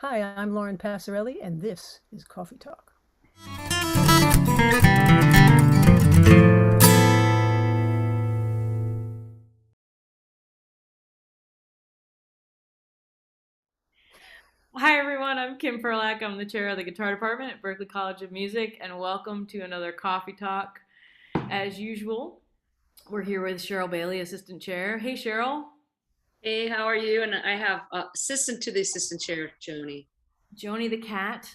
Hi, I'm Lauren Passarelli, and this is Coffee Talk. Hi everyone, I'm Kim Perlack. I'm the chair of the guitar department at Berklee College of Music, and welcome to another coffee talk. As usual, we're here with Cheryl Bailey, assistant chair. Hey Cheryl. Hey, how are you? And I have assistant to the assistant chair, Joni. Joni the cat,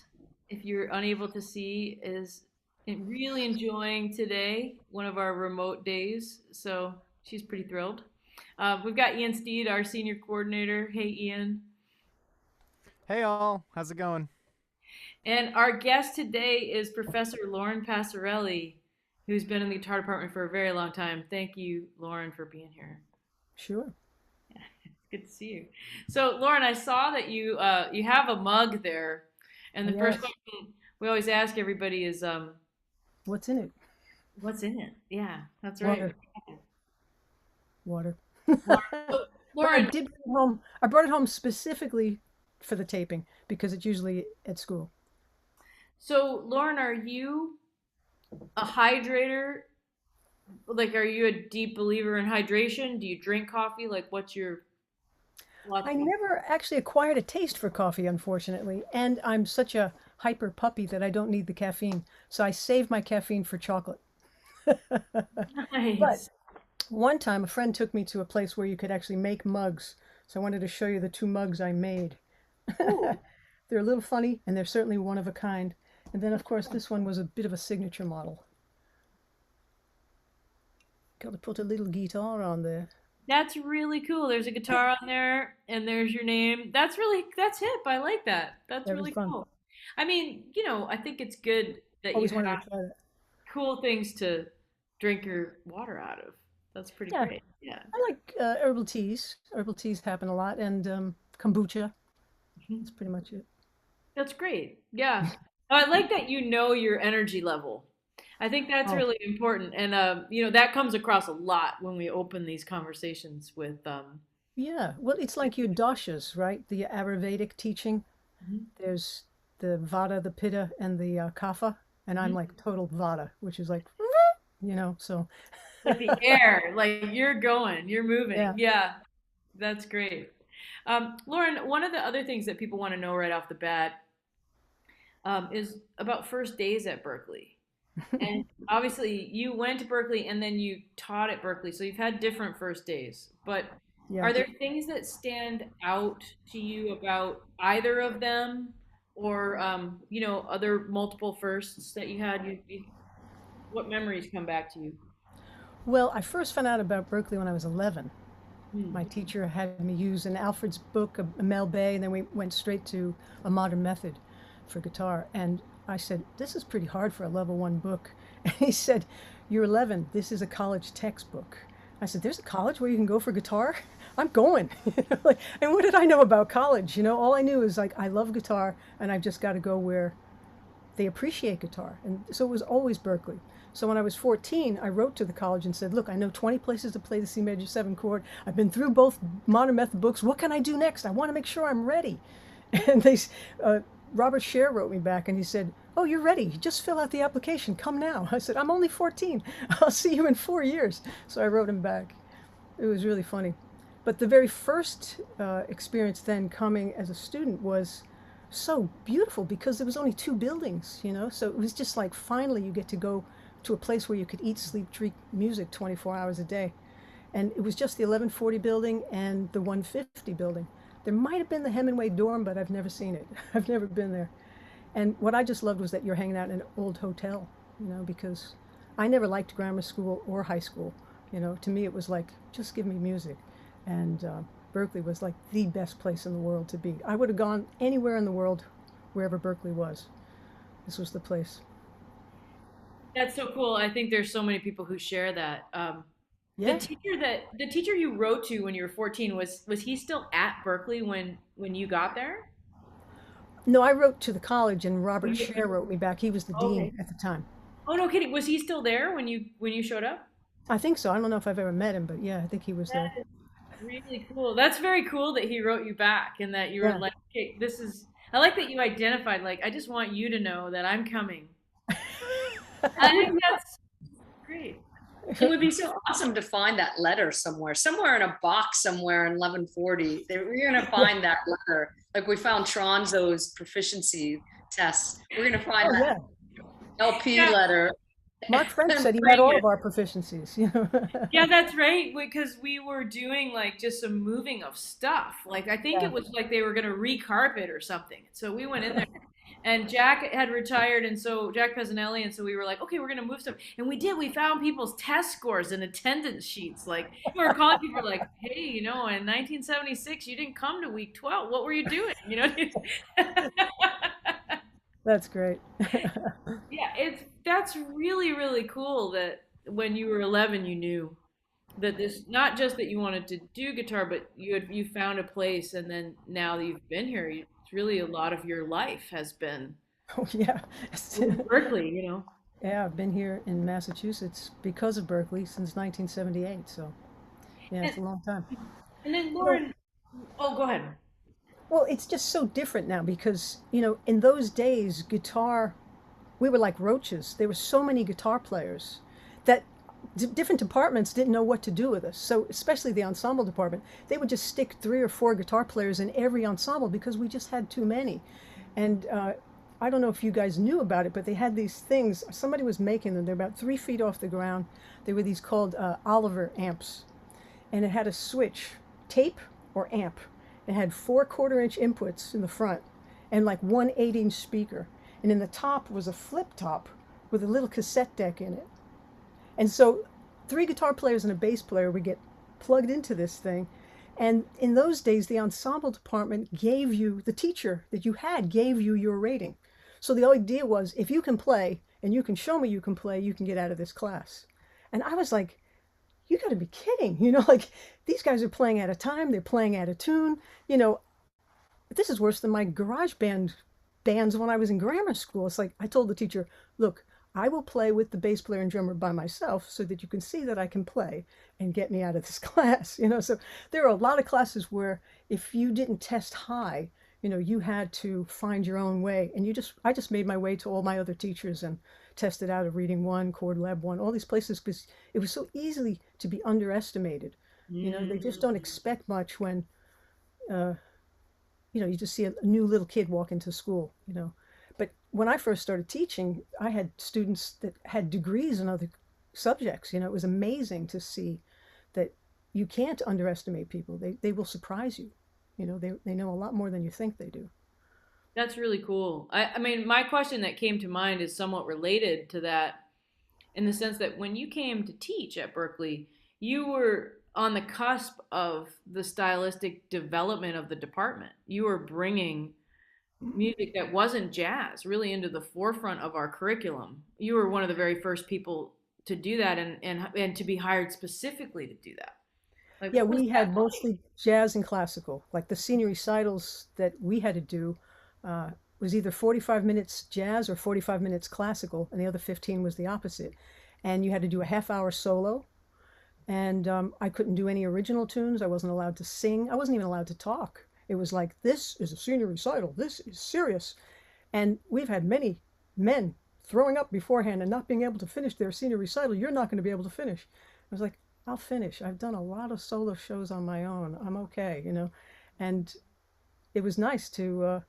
if you're unable to see, is really enjoying today, one of our remote days, so she's pretty thrilled. We've got Ian Steed, our senior coordinator. Hey Ian. Hey all, how's it going? And our guest today is Professor Lauren Passarelli, who's been in the guitar department for a very long time. Thank you, Lauren, for being here. Sure. Yeah, it's good to see you. So, Lauren, I saw that you have a mug there, and the first Yes. question we always ask everybody is What's in it? what's in it? Yeah, that's right. Water. Water. Lauren, so, But I Lauren, did bring it home. I brought it home specifically for the taping because it's usually at school. Lauren, are you a hydrator? Like, are you a deep believer in hydration? Do you drink coffee? Like, what's your I philosophy? never actually acquired a taste for coffee, unfortunately, and I'm such a hyper puppy that I don't need the caffeine. So I save my caffeine for chocolate. But Nice. one time a friend took me to a place where you could actually make mugs. So I wanted to show you the two mugs I made. Ooh, They're a little funny, and they're certainly one of a kind. And then, of course, this one was a bit of a signature model. Got to put a little guitar on there. that's really cool. There's a guitar on there and there's your name. That's hip. I like that. That's That was really fun. cool. I mean, I think it's good that you Always wanted have to try that. cool things to drink your water out of. That's pretty Yeah, great. Yeah. I like herbal teas. Herbal teas happen a lot, and kombucha. That's pretty much it. That's great. Yeah. I like that you know your energy level. I think that's Oh, really important. And that comes across a lot when we open these conversations with yeah. Well, it's like your doshas, right? The Ayurvedic teaching. Mhm. There's the Vata, the Pitta, and the Kapha, and I'm Mhm. like total Vata, which is like, so Like the air, like you're going, you're moving. yeah. Yeah. That's great. Lauren, one of the other things that people want to know right off the bat is about first days at Berkeley. And obviously, you went to Berkeley and then you taught at Berkeley, so you've had different first days. But Yeah. are there things that stand out to you about either of them, or other multiple firsts that you had? What memories come back to you? Well, I first found out about Berkeley when I was 11. Hmm. My teacher had me use an Alfred's book, a Mel Bay, and then we went straight to a modern method for guitar. And I said, "This is pretty hard for a level one book." And he said, "You're 11. This is a college textbook." I said, "There's a college where you can go for guitar? I'm going." And what did I know about college? All I knew is like, I love guitar and I've just got to go where they appreciate guitar. And so it was always Berkeley. So when I was 14, I wrote to the college and said, "Look, I know 20 places to play the C major 7 chord. I've been through both modern method books. What can I do next? I want to make sure I'm ready." And uh, Robert Scher wrote me back and he said, "Oh, you're ready. Just fill out the application. Come now." I said, "I'm only 14. I'll see you in 4 years." So I wrote him back. It was really funny. But the very first experience then coming as a student was so beautiful because there was only two buildings. So it was just like finally you get to go to a place where you could eat, sleep, drink music 24 hours a day. And it was just the 1140 building and the 150 building. There might have been the Hemingway dorm, but I've never seen it. I've never been there. And what I just loved was that you're hanging out in an old hotel, because I never liked grammar school or high school. To me, it was like, just give me music. And Berkeley was like the best place in the world to be. I would have gone anywhere in the world, wherever Berkeley was. This was the place. That's so cool. I think there's so many people who share that. Yeah. The teacher you wrote to when you were 14, was he still at Berkeley when you got there? No, I wrote to the college, and Or Robert he- Scher wrote me back. He was the dean Okay. at the time. Oh no, kidding. Was he still there when you showed up? I think so. I don't know if I've ever met him, but yeah, I think he was there. That is really cool. That's very cool that he wrote you back and that you were Yeah. like, okay, this is. I like that you identified, like, I just want you to know that I'm coming. I think that's great. It would be so awesome to find that letter somewhere in a box somewhere in 1140. We're going to find that letter. Like we found Tronzo's proficiency tests. We're going to find Oh that yeah. LP Yeah, letter Mark French and said he had bring all it. of our proficiencies, you know. yeah, that's right. Because we were doing like just some moving of stuff. Like I think Yeah. it was like they were gonna recarpet or something. So we went in there, and Jack had retired, and so Jack Pezzanelli, and so we were like, okay, we're gonna move stuff, and we did. We found people's test scores and attendance sheets. Like we were calling people like, hey, you know, in 1976, you didn't come to week 12. What were you doing? You know. That's great. Yeah, that's really really cool that when you were 11 you knew that this not just that you wanted to do guitar, but you found a place, and then now that you've been here, it's really a lot of your life has been Oh yeah. in Berkeley, you know. Yeah, I've been here in Massachusetts because of Berkeley since 1978. So yeah, And it's a long time. and then You know, Lauren, oh, go ahead. well, it's just so different now because, in those days, guitar, we were like roaches. There were so many guitar players that different departments didn't know what to do with us. So, especially the ensemble department, they would just stick 3 or 4 guitar players in every ensemble because we just had too many. And I don't know if you guys knew about it, but they had these things. Somebody was making them. They're about 3 feet off the ground. They were these called Oliver amps, and it had a switch, tape or amp. It had 4 1/4 inch inputs in the front and like one 8 inch speaker. And in the top was a flip top with a little cassette deck in it. And so 3 guitar players and a bass player would get plugged into this thing. And in those days, the ensemble department gave you, the teacher that you had gave you your rating. So the idea was if you can play and you can show me you can play, you can get out of this class. And I was like, you got to be kidding. Like these guys are playing out of time, they're playing out of tune. You know, this is worse than my garage bands when I was in grammar school. It's like I told the teacher, look, I will play with the bass player and drummer by myself so that you can see that I can play and get me out of this class. So there are a lot of classes where if you didn't test high, you had to find your own way. And I just made my way to all my other teachers and tested out of Reading One, Chord Lab One, all these places because it was so easily to be underestimated. They just don't expect much when uh, you just see a new little kid walk into school. But when I first started teaching, I had students that had degrees in other subjects. It was amazing to see that you can't underestimate people. They will surprise you. They know a lot more than you think they do. That's really cool. I mean, my question that came to mind is somewhat related to that, in the sense that when you came to teach at Berkeley, you were on the cusp of the stylistic development of the department. You were bringing music that wasn't jazz really into the forefront of our curriculum. You were one of the very first people to do that, and to be hired specifically to do that. Like, Yeah, what was we that had like? mostly jazz and classical. Like the senior recitals that we had to do uh, was either 45 minutes jazz or 45 minutes classical, and the other 15 was the opposite. And you had to do a half-hour solo, and I couldn't do any original tunes. I wasn't allowed to sing. I wasn't even allowed to talk. It was like, this is a senior recital. This is serious. And we've had many men throwing up beforehand and not being able to finish their senior recital. You're not going to be able to finish. I was like, I'll finish. I've done a lot of solo shows on my own. I'm okay. And it was nice to,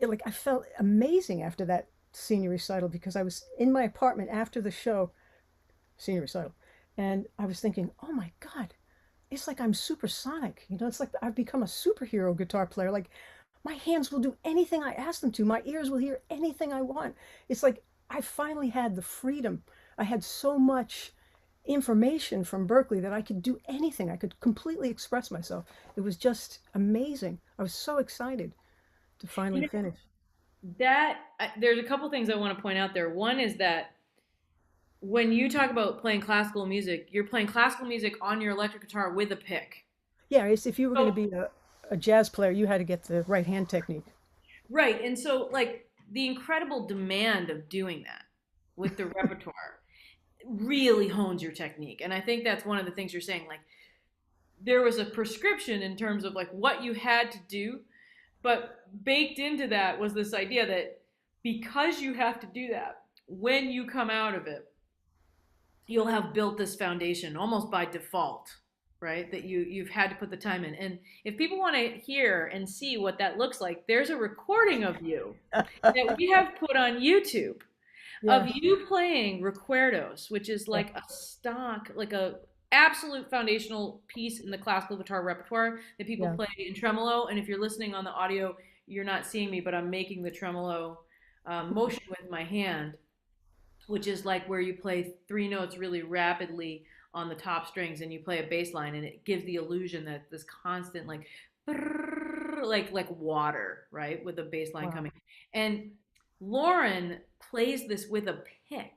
like, I felt amazing after that senior recital because I was in my apartment after the show, senior recital, and I was thinking, oh my God, it's like I'm supersonic. It's like I've become a superhero guitar player. Like my hands will do anything I ask them to. My ears will hear anything I want. It's like I finally had the freedom. I had so much information from Berkeley that I could do anything. I could completely express myself. It was just amazing. I was so excited to finally You finish. that there's a couple things I want to point out there. One is that when you talk about playing classical music, you're playing classical music on your electric guitar with a pick. Yeah, it's, if you were going to So, be a jazz player, you had to get the right hand technique. right. And so, like, the incredible demand of doing that with the repertoire really hones your technique. And I think that's one of the things you're saying. Like, there was a prescription in terms of like what you had to do But baked into that was this idea that because you have to do that, when you come out of it, you'll have built this foundation almost by default, right? That you've had to put the time in. And if people want to hear and see what that looks like, there's a recording of you that we have put on YouTube of Yeah, you playing recuerdos, which is yeah, like a stock, like a absolute foundational piece in the classical guitar repertoire that people yeah. play in tremolo. And if you're listening on the audio, you're not seeing me, but I'm making the tremolo motion with my hand, which is like where you play three notes really rapidly on the top strings and you play a bass line and it gives the illusion that this constant like water, right, with a bass line Wow. coming. And Lauren plays this with a pick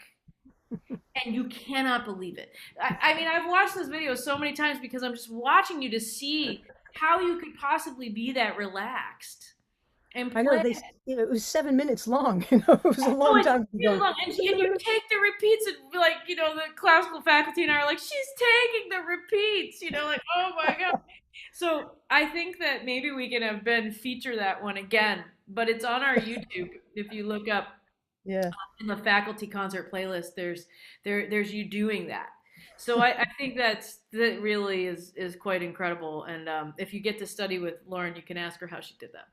and you cannot believe it. I mean, I've watched this video so many times because I'm just watching you to see how you could possibly be that relaxed and I know play. they, it was 7 minutes long. It was a Oh, long it's time to real go. long, and you take the repeats, and like the classical faculty and I are like, she's taking the repeats, like oh my god. So I think that maybe we can have Ben feature that one again, but it's on our YouTube. If you look up Yeah. in the faculty concert playlist, there's you doing that. So I think that really is quite incredible. And if you get to study with Lauren, you can ask her how she did that.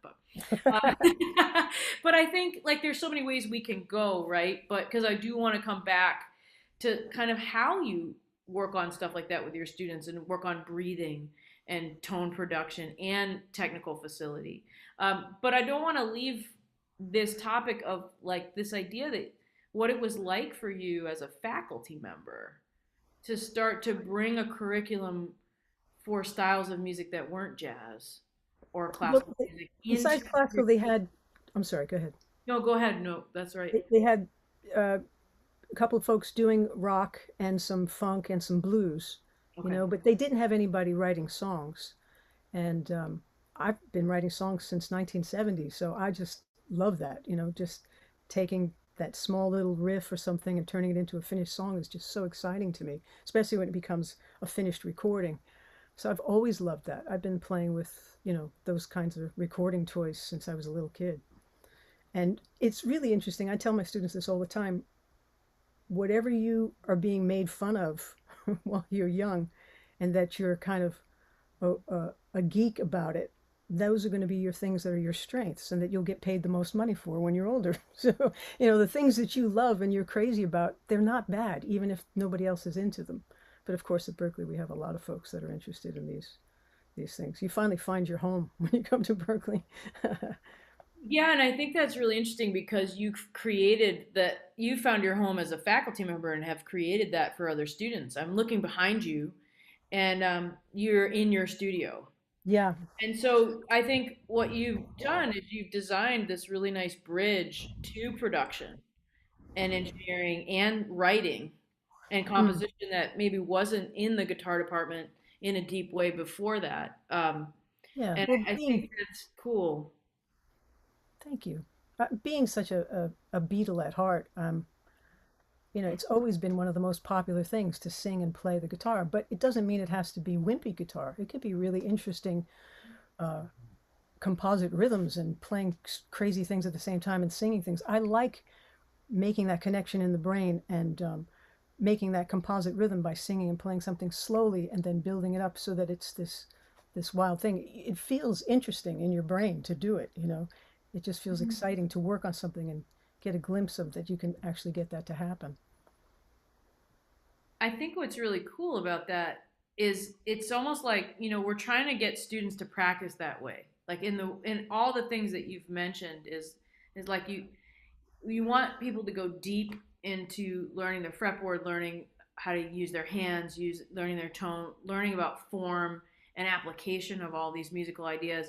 But I think like there's so many ways we can go, right? But because I do want to come back to kind of how you work on stuff like that with your students and work on breathing and tone production and technical facility. But I don't want to leave this topic of like this idea that what it was like for you as a faculty member to start to bring a curriculum for styles of music that weren't jazz or Well, classical music into besides classical, they had, I'm sorry, go ahead. no, go ahead. No, that's right. They had uh, a couple of folks doing rock and some funk and some blues, Okay. but they didn't have anybody writing songs. And I've been writing songs since 1970, so I just love that. Just taking that small little riff or something and turning it into a finished song is just so exciting to me, especially when it becomes a finished recording. So I've always loved that. I've been playing with, those kinds of recording toys since I was a little kid. And it's really interesting. I tell my students this all the time. Whatever you are being made fun of while you're young, and that you're kind of a geek about it, those are going to be your things that are your strengths and that you'll get paid the most money for when you're older. So, the things that you love and you're crazy about, they're not bad, even if nobody else is into them. But of course, at Berkeley, we have a lot of folks that are interested in these things. You finally find your home when you come to Berkeley. Yeah, and I think that's really interesting because you've created that you found your home as a faculty member and have created that for other students. I'm looking behind you and you're in your studio. Yeah. And so I think what you've done is you've designed this really nice bridge to production and engineering and writing and Mm. composition that maybe wasn't in the guitar department in a deep way before that. Yeah. And Well, I think that's cool. thank you. Being such a Beatle at heart, it's always been one of the most popular things to sing and play the guitar, but it doesn't mean it has to be wimpy guitar. It could be really interesting uh, composite rhythms and playing crazy things at the same time and singing things. I like making that connection in the brain and making that composite rhythm by singing and playing something slowly and then building it up so that it's this wild thing. It feels interesting in your brain to do it. It just feels exciting to work on something and get a glimpse of that you can actually get that to happen. I think what's really cool about that is it's almost like, we're trying to get students to practice that way. Like in all the things that you've mentioned is like you want people to go deep into learning their fretboard, learning how to use their hands, learning their tone, learning about form and application of all these musical ideas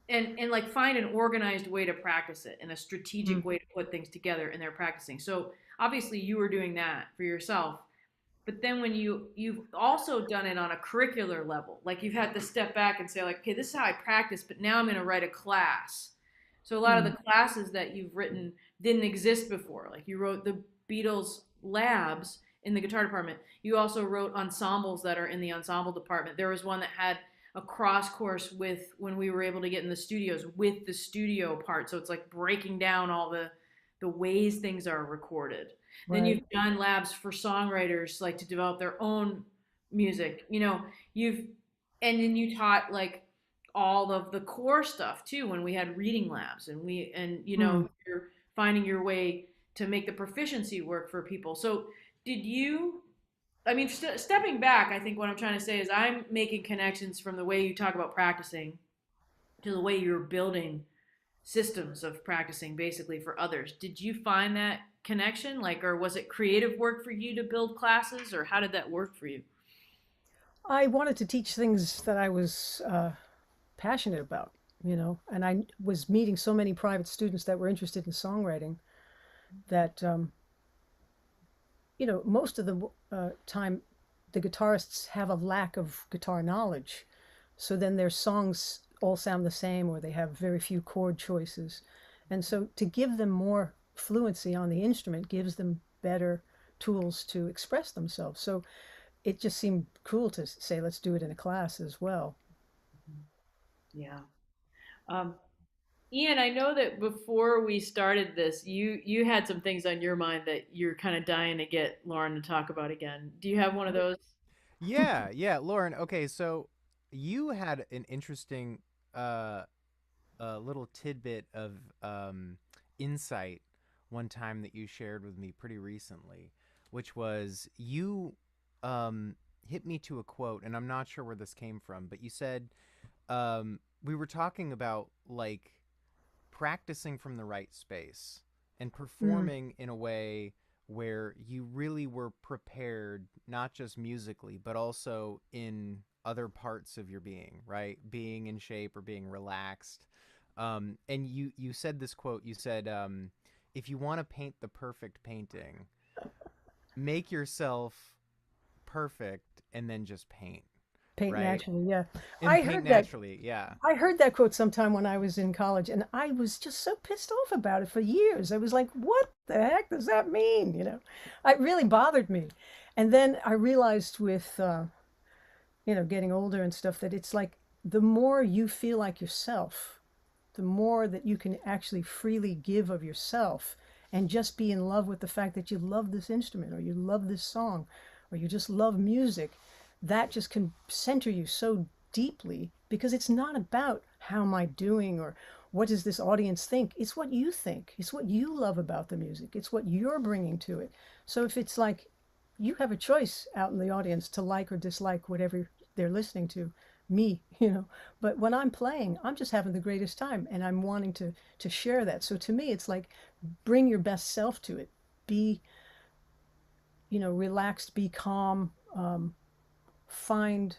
and like find an organized way to practice it and a strategic Mm. way to put things together and they're practicing. So obviously you were doing that for yourself, but then when you've also done it on a curricular level, like you've had to step back and say like, okay, this is how I practice, but now I'm going to write a class. So a lot of Mm. the classes that you've written didn't exist before. Like you wrote the Beatles labs in the guitar department. You also wrote ensembles that are in the ensemble department. There was one that had a cross course with when we were able to get in the studios with the studio part. So it's like breaking down all the ways things are recorded. Then Right. you've done labs for songwriters like to develop their own music. You know, you've and then you taught like all of the core stuff too when we had reading labs and you Mm. know you're finding your way to make the proficiency work for people. So did you I mean, stepping back, I think what I'm trying to say is I'm making connections from the way you talk about practicing to the way you're building systems of practicing basically for others. Did you find that connection? Like, or was it creative work for you to build classes, or how did that work for you? I wanted to teach things that I was passionate about, and I was meeting so many private students that were interested in songwriting that, most of the time the guitarists have a lack of guitar knowledge. So then their songs all sound the same or they have very few chord choices. And so to give them more fluency on the instrument gives them better tools to express themselves. So it just seemed cool to say, let's do it in a class as well. Yeah. Um, Ian, I know that before we started this, you had some things on your mind that you're kind of dying to get Lauren to talk about again. Do you have one of those? Yeah, yeah, Lauren. Okay, so you had an interesting uh little tidbit of insight one time that you shared with me pretty recently, which was you hit me to a quote, and I'm not sure where this came from, but you said we were talking about like practicing from the right space and Mm. performing in a way where you really were prepared, not just musically, but also in other parts of your being, right? Being in shape or being relaxed. And you said this quote. You said, "If you want to paint the perfect painting, make yourself perfect, and then just paint." Paint Right? naturally, yeah. And I paint heard that naturally. Yeah. I heard that quote sometime when I was in college, and I was just so pissed off about it for years. I was like, what the heck does that mean? It really bothered me. And then I realized with, getting older and stuff that it's like the more you feel like yourself, the more that you can actually freely give of yourself and just be in love with the fact that you love this instrument or you love this song or you just love music, that just can center you so deeply because it's not about how am I doing or what does this audience think. It's what you think. It's what you love about the music. It's what you're bringing to it. So if it's like you have a choice out in the audience to like or dislike whatever they're listening to, me, but when I'm playing, I'm just having the greatest time and I'm wanting to share that. So to me, it's like bring your best self to it. Be, relaxed, be calm, find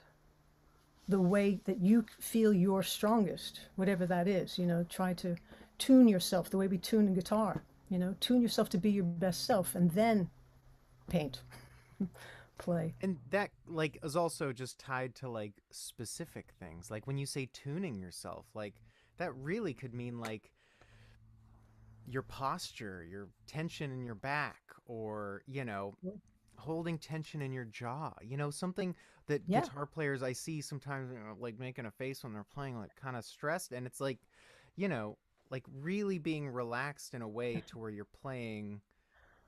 the way that you feel you're strongest, whatever that is, try to tune yourself the way we tune a guitar, tune yourself to be your best self and then paint, play. And that like is also just tied to like specific things. Like when you say tuning yourself, like that really could mean like your posture, your tension in your back, or, holding tension in your jaw. Something that Yeah. guitar players I see sometimes, like making a face when they're playing, like kind of stressed. And it's like, you know, like really being relaxed in a way to where you're playing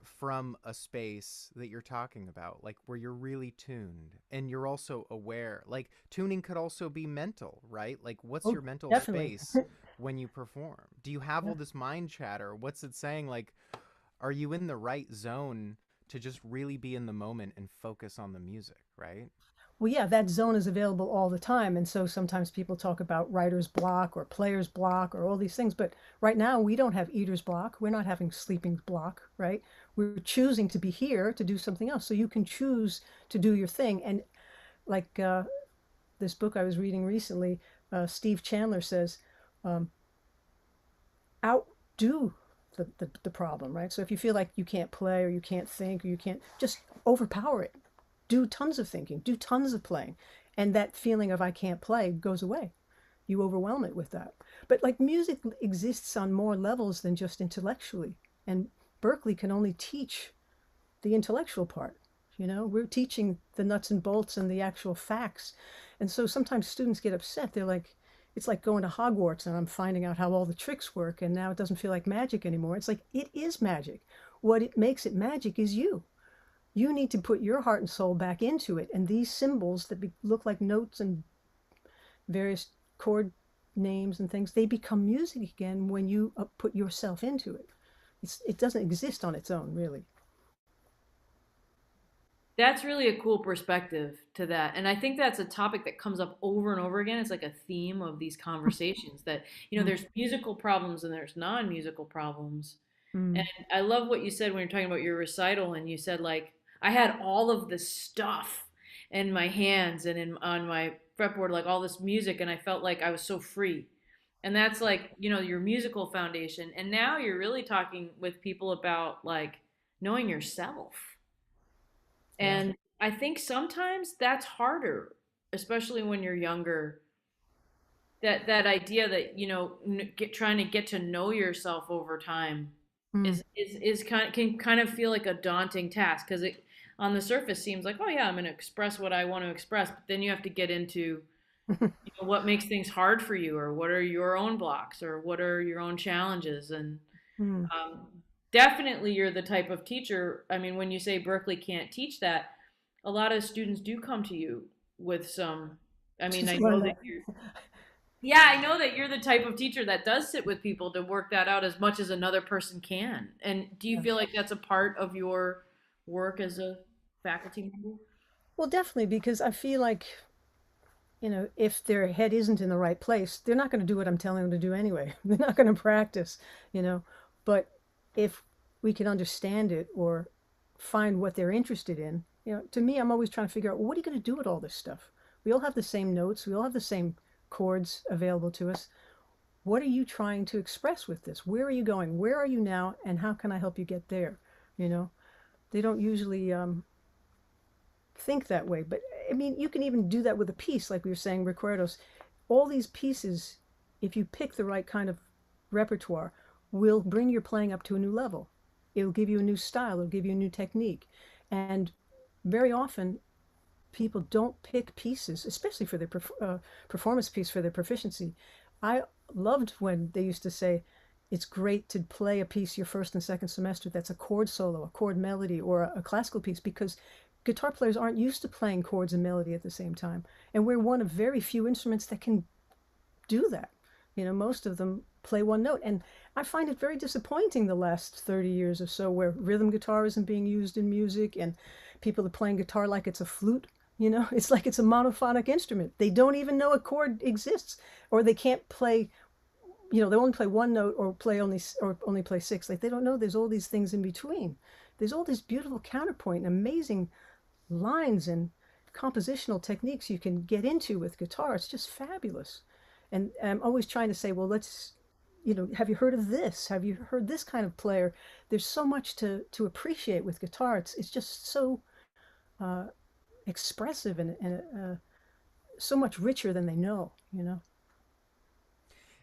from a space that you're talking about, like where you're really tuned and you're also aware. Like tuning could also be mental, right? Like what's Oh, your mental definitely. space when you perform? Do you have Yeah. all this mind chatter? What's it saying? Like, are you in the right zone to just really be in the moment and focus on the music, right? Well, yeah, that zone is available all the time. And so sometimes people talk about writer's block or player's block or all these things. But right now, we don't have eater's block. We're not having sleeping block, right? We're choosing to be here to do something else. So you can choose to do your thing. And like this book I was reading recently, Steve Chandler says, um, outdo the problem, right? So if you feel like you can't play or you can't think or you can't, just overpower it. Do tons of thinking, do tons of playing. And that feeling of I can't play goes away. You overwhelm it with that. But like music exists on more levels than just intellectually. And Berkeley can only teach the intellectual part. We're teaching the nuts and bolts and the actual facts. And so sometimes students get upset. They're like, it's like going to Hogwarts and I'm finding out how all the tricks work and now it doesn't feel like magic anymore. It's like, it is magic. What it makes it magic is you. You need to put your heart and soul back into it. And these symbols that look like notes and various chord names and things, they become music again when you put yourself into it. It doesn't exist on its own, really. That's really a cool perspective to that. And I think that's a topic that comes up over and over again. It's like a theme of these conversations that, Mm, there's musical problems and there's non-musical problems. And mm, I love what you said when you're talking about your recital and you said like I had all of this stuff in my hands and in on my fretboard, like all this music, and I felt like I was so free. And that's like, your musical foundation. And now you're really talking with people about like knowing yourself. yeah. And I think sometimes that's harder, especially when you're younger. That idea that trying to get to know yourself over time Mm. is can kind of feel like a daunting task because it on the surface seems like, oh yeah, I'm going to express what I want to express, but then you have to get into what makes things hard for you, or what are your own blocks, or what are your own challenges. And Mm. um, definitely you're the type of teacher. I mean, when you say Berkeley can't teach that, a lot of students do come to you with some. I mean, Just I learn know that that. you're. Yeah, I know that you're the type of teacher that does sit with people to work that out as much as another person can. And do you Yeah. feel like that's a part of your work as a faculty member? Well, definitely, because I feel like, if their head isn't in the right place, they're not going to do what I'm telling them to do anyway. They're not going to practice, you know. But if we can understand it or find what they're interested in, to me, I'm always trying to figure out, well, what are you going to do with all this stuff? We all have the same notes, we all have the same chords available to us. What are you trying to express with this? Where are you going? Where are you now? And how can I help you get there? You know, they don't usually think that way. But I mean, you can even do that with a piece, like we were saying, recuerdos. All these pieces, if you pick the right kind of repertoire, will bring your playing up to a new level. It'll give you a new style, it'll give you a new technique. And very often, people don't pick pieces, especially for their performance piece for their proficiency. I loved when they used to say, it's great to play a piece your first and second semester that's a chord solo, a chord melody, or a classical piece, because guitar players aren't used to playing chords and melody at the same time. And we're one of very few instruments that can do that. Most of them play one note. And I find it very disappointing the last 30 years or so where rhythm guitar isn't being used in music and people are playing guitar like it's a flute. It's like it's a monophonic instrument. They don't even know a chord exists, or they can't play, they only play one note or only play six. Like they don't know there's all these things in between. There's all this beautiful counterpoint and amazing lines and compositional techniques you can get into with guitar. It's just fabulous. And I'm always trying to say, well, have you heard of this? Have you heard this kind of player? There's so much to appreciate with guitar. It's just so uh, expressive and so much richer than they know.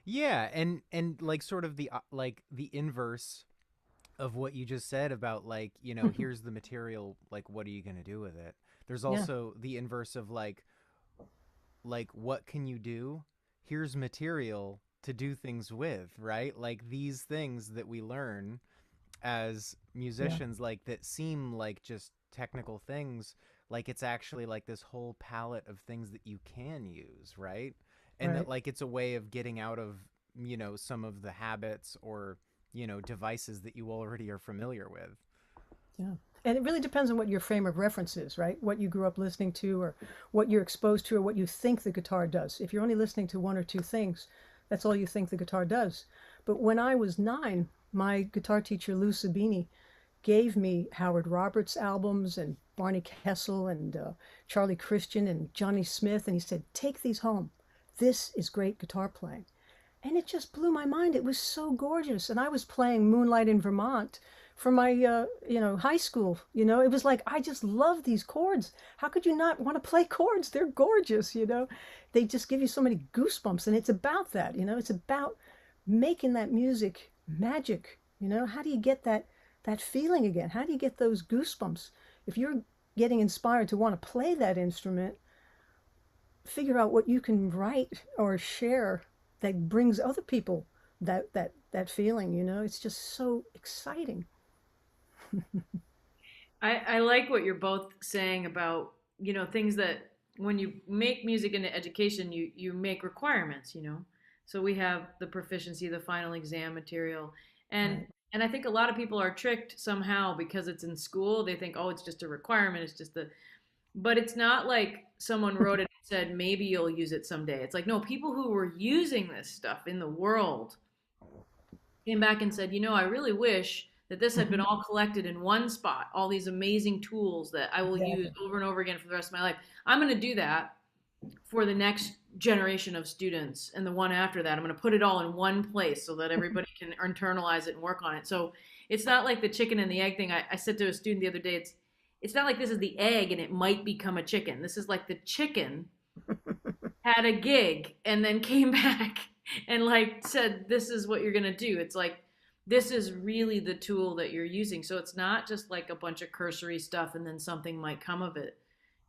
Yeah, and like sort of the inverse of what you just said about like, here's the material, like what are you going to do with it? There's Yeah, also the inverse of like what can you do? Here's material to do things with, right? Like these things that we learn as yeah, musicians, like that seem like just technical things, like it's actually like this whole palette of things that you can use, right? And that right. like it's a way of getting out of, some of the habits or, devices that you already are familiar with. Yeah. And it really depends on what your frame of reference is, right? What you grew up listening to, or what you're exposed to, or what you think the guitar does. If you're only listening to one or two things, that's all you think the guitar does. But when I was 9, my guitar teacher, Lou Sabini, gave me Howard Roberts albums and Barney Kessel and Charlie Christian and Johnny Smith. And he said, take these home. This is great guitar playing. And it just blew my mind. It was so gorgeous. And I was playing Moonlight in Vermont for my, high school. It was like, I just love these chords. How could you not want to play chords? They're gorgeous. They just give you so many goosebumps. And it's about that. It's about making that music magic. How do you get that feeling again? How do you get those goosebumps? If you're getting inspired to want to play that instrument, figure out what you can write or share that brings other people that feeling, you know? It's just so exciting. I like what you're both saying about, things that when you make music into education, you make requirements, So we have the proficiency, the final exam material. And Right. and I think a lot of people are tricked somehow because it's in school. They think, oh, it's just a requirement. It's just but it's not like someone wrote it and said, maybe you'll use it someday. It's like, no, people who were using this stuff in the world came back and said, I really wish that this had been Mhm. all collected in one spot, all these amazing tools that I will use Exactly. over and over again for the rest of my life. I'm going to do that for the next generation of students and the one after that. I'm going to put it all in one place so that everybody can internalize it and work on it. So it's not like the chicken and the egg thing. I said to a student the other day, it's not like this is the egg and it might become a chicken. This is like the chicken had a gig and then came back and like said, this is what you're going to do. It's like, this is really the tool that you're using. So it's not just like a bunch of cursory stuff and then something might come of it.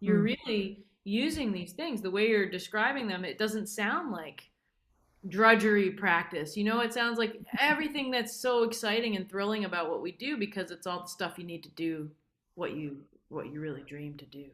You're Mm. really using these things. The way you're describing them, it doesn't sound like drudgery practice. It sounds like everything that's so exciting and thrilling about what we do because it's all the stuff you need to do what you really dream to do.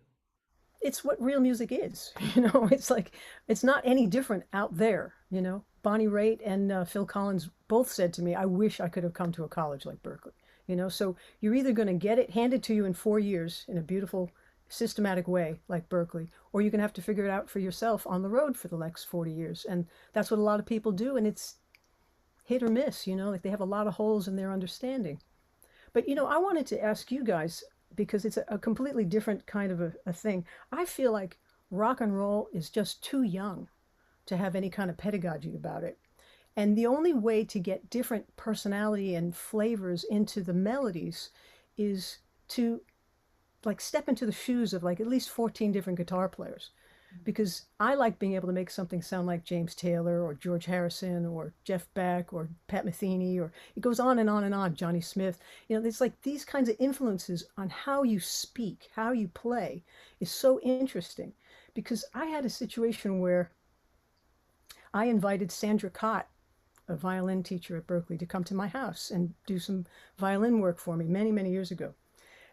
It's what real music is, you know? It's like it's not any different out there, you know? Bonnie Raitt and Phil Collins both said to me, "I wish I could have come to a college like Berkeley." You know, so you're either going to get it handed to you in 4 years in a beautiful, systematic way like Berkeley, or you're going to have to figure it out for yourself on the road for the next 40 years. And that's what a lot of people do, and it's hit or miss, you know? Like they have a lot of holes in their understanding. But you know, I wanted to ask you guys because it's a completely different kind of a thing. I feel like rock and roll is just too young to have any kind of pedagogy about it. And the only way to get different personality and flavors into the melodies is to like step into the shoes of like at least 14 different guitar players, because I like being able to make something sound like James Taylor or George Harrison or Jeff Beck or Pat Metheny, or it goes on and on and on, Johnny Smith. You know, it's like these kinds of influences on how you speak, how you play is so interesting, because I had a situation where I invited Sandra Cott, a violin teacher at Berkeley, to come to my house and do some violin work for me many, many years ago.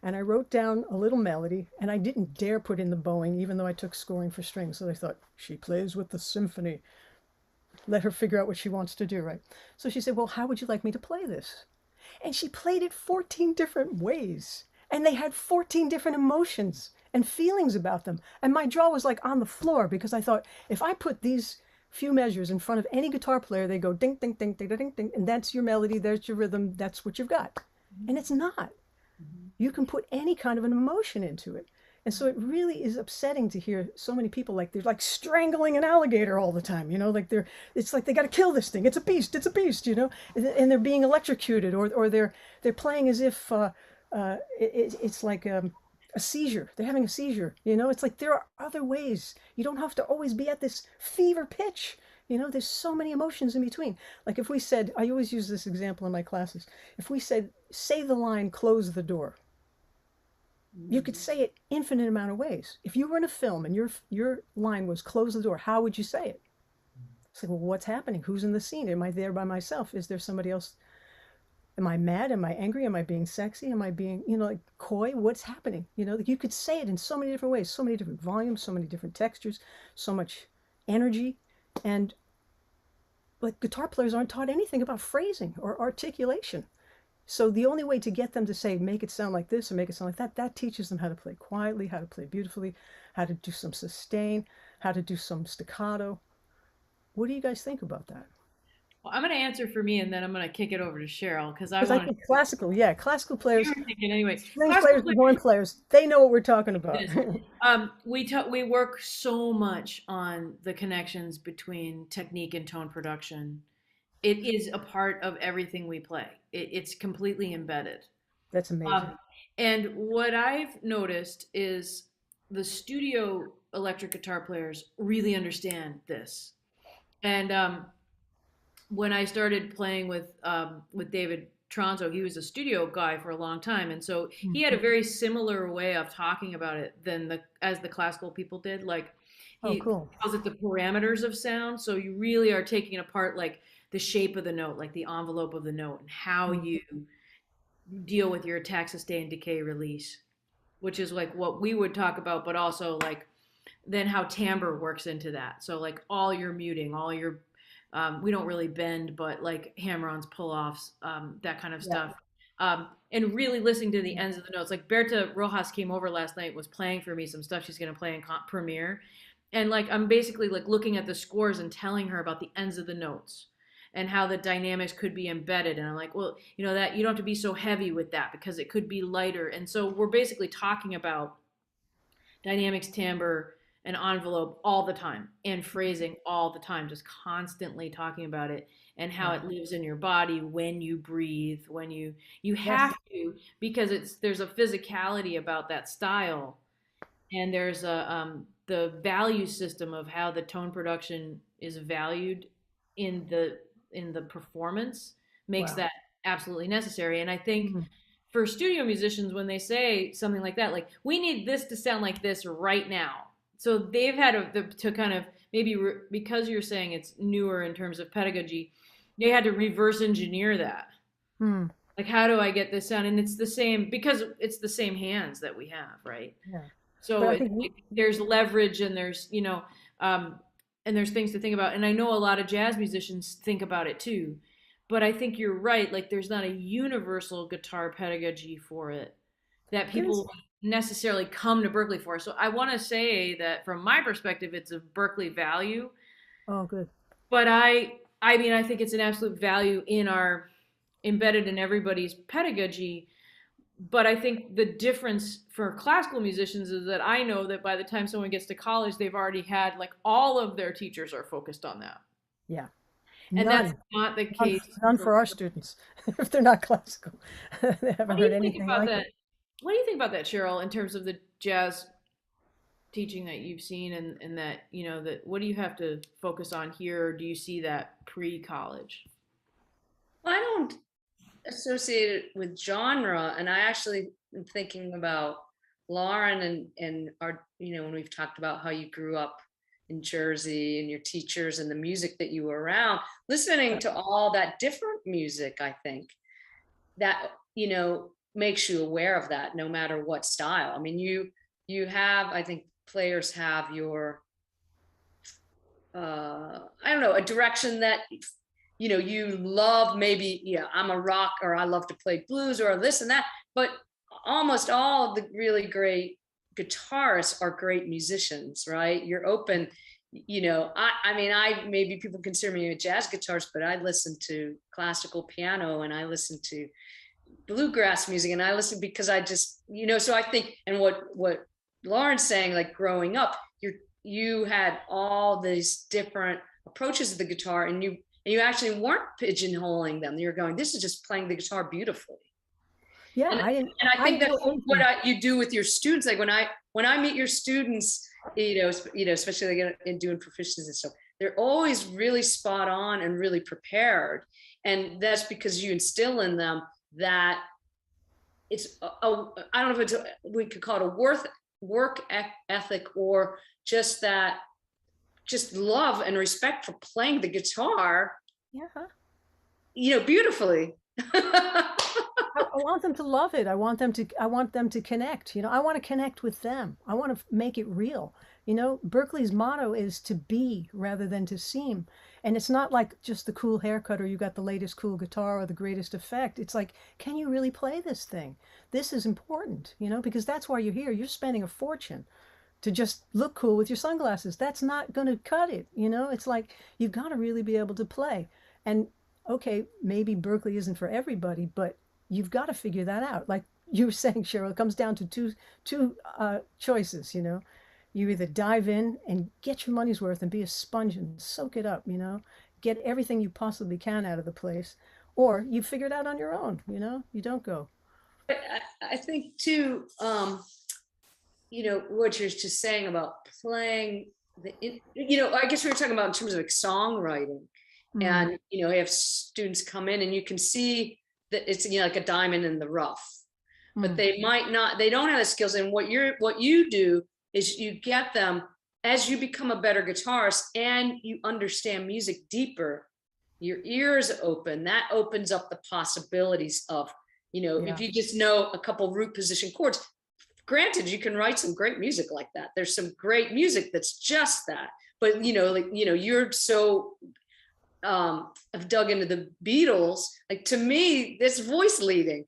And I wrote down a little melody, and I didn't dare put in the bowing, even though I took scoring for strings. So I thought, she plays with the symphony. Let her figure out what she wants to do, right? So she said, well, how would you like me to play this? And she played it 14 different ways. And they had 14 different emotions and feelings about them. And my jaw was like on the floor because I thought, if I put these few measures in front of any guitar player, they go ding, ding, ding, ding, ding, ding, and that's your melody, there's your rhythm, that's what you've got. And it's not. You can put any kind of an emotion into it. And so it really is upsetting to hear so many people like they're like strangling an alligator all the time, you know, like it's like they got to kill this thing. It's a beast, you know, and they're being electrocuted, or they're playing as if it's like a seizure. They're having a seizure, you know. It's like there are other ways. You don't have to always be at this fever pitch. You know, there's so many emotions in between. Like if we said, I always use this example in my classes. If we said, say the line, close the door, you could say it infinite amount of ways. If you were in a film and your line was close the door, how would you say it? It's like, well, what's happening? Who's in the scene? Am I there by myself? Is there somebody else? Am I mad? Am I angry? Am I being sexy? Am I being, you know, like coy? What's happening? You know, like you could say it in so many different ways, so many different volumes, so many different textures, so much energy. And like guitar players aren't taught anything about phrasing or articulation. So the only way to get them to say, make it sound like this or make it sound like that, that teaches them how to play quietly, how to play beautifully, how to do some sustain, how to do some staccato. What do you guys think about that? Well, I'm going to answer for me, and then I'm going to kick it over to Cheryl because I Because I want to. think classical, yeah, classical You players, were thinking anyway. string Classical players, and horn players, they know what we're talking about. players. We work so much on the connections between technique and tone production. It is a part of everything we play. It's completely embedded. That's amazing. Um, and what I've noticed is the studio electric guitar players really understand this. And when I started playing with David Tronzo, he was a studio guy for a long time, and so he had a Mhm. very similar way of talking about it than the as the classical people did. Like Oh, He cool. calls it the parameters of sound. So you really are taking apart like the shape of the note, like the envelope of the note, and how Mm. you deal with your attack, sustain, decay, release, which is like what we would talk about, but also like then how timbre works into that. So like all your muting, all your we don't really bend, but like hammer-ons, pull-offs, that kind of Yeah. stuff. And really listening to the ends of the notes. Like Berta Rojas came over last night, was playing for me some stuff she's going to play in Premiere, and like I'm basically like looking at the scores and telling her about the ends of the notes and how the dynamics could be embedded. And I'm like, well, you know, that you don't have to be so heavy with that because it could be lighter. And so we're basically talking about dynamics, timbre, and envelope all the time, and phrasing all the time, just constantly talking about it and how Wow. it lives in your body when you breathe, when you Yes. have to, because there's a physicality about that style, and there's a the value system of how the tone production is valued in the performance makes Wow. that absolutely necessary. And I think Mm. for studio musicians, when they say something like that, like we need this to sound like this right now, so they've had to kind of maybe because you're saying it's newer in terms of pedagogy, they had to reverse engineer that. Mm. Like, how do I get this sound? And it's the same because it's the same hands that we have, right? Yeah. But So I it's think like there's leverage and there's, um, and there's things to think about. And I know a lot of jazz musicians think about it too. But I think you're right. Like there's not a universal guitar pedagogy for it that there's, people necessarily come to Berkeley for. So I want to say that from my perspective, it's a Berkeley value. oh, good. But I mean, I think it's an absolute value in our embedded in everybody's pedagogy. But I think the difference for classical musicians is that I know that by the time someone gets to college, they've already had like all of their teachers are focused on that. Yeah. And that's None. not the None, case none for, for our students if they're not classical. They what haven't do you heard think anything about like that? it. What do you think about that, Cheryl, in terms of the jazz teaching that you've seen and that, that what do you have to focus on here? Or do you see that pre-college? I don't associate it with genre, and I actually am thinking about Lauren and our, when we've talked about how you grew up in Jersey and your teachers and the music that you were around, listening to all that different music, I think that, makes you aware of that no matter what style. I mean, you have, I think players have your I don't know, a direction that you love. Maybe, yeah, I'm a rock, or I love to play blues, or this and that. But almost all of the really great guitarists are great musicians, right? You're open. I mean, I maybe people consider me a jazz guitarist, but I listen to classical piano and I listen to bluegrass music and I listen because I just, so I think, and what Lauren's saying, like growing up, you had all these different approaches to the guitar, and you actually weren't pigeonholing them. You're going, this is just playing the guitar beautifully. Yeah, And, I didn't. and I think that's what anything. you do with your students. Like when I meet your students, especially like in doing proficiencies and stuff, they're always really spot on and really prepared. And that's because you instill in them that it's I don't know if we could call it a work ethic, or just love and respect for playing the guitar, Yeah. Beautifully. I want them to love it. I want them to connect. I want to connect with them. I want to make it real. Berkeley's motto is to be rather than to seem. And it's not like just the cool haircut or you got the latest cool guitar or the greatest effect. It's like, can you really play this thing? This is important, because that's why you're here. You're spending a fortune to just look cool with your sunglasses. That's not going to cut it. It's like you've got to really be able to play. And okay, maybe Berkeley isn't for everybody, but you've got to figure that out. Like you were saying, Cheryl, it comes down to two choices. You either dive in and get your money's worth and be a sponge and soak it up. Get everything you possibly can out of the place, or you figure it out on your own. You don't go. I think too, what you're just saying about playing I guess we were talking about in terms of like songwriting. And you have students come in and you can see that it's like a diamond in the rough, but they don't have the skills. And what you do is you get them as you become a better guitarist and you understand music deeper, your ears open. That opens up the possibilities of, if Yeah. you just know a couple root position chords, granted, you can write some great music like that. There's some great music that's just that. But you're so I've dug into the Beatles. Like, to me, that's voice leading.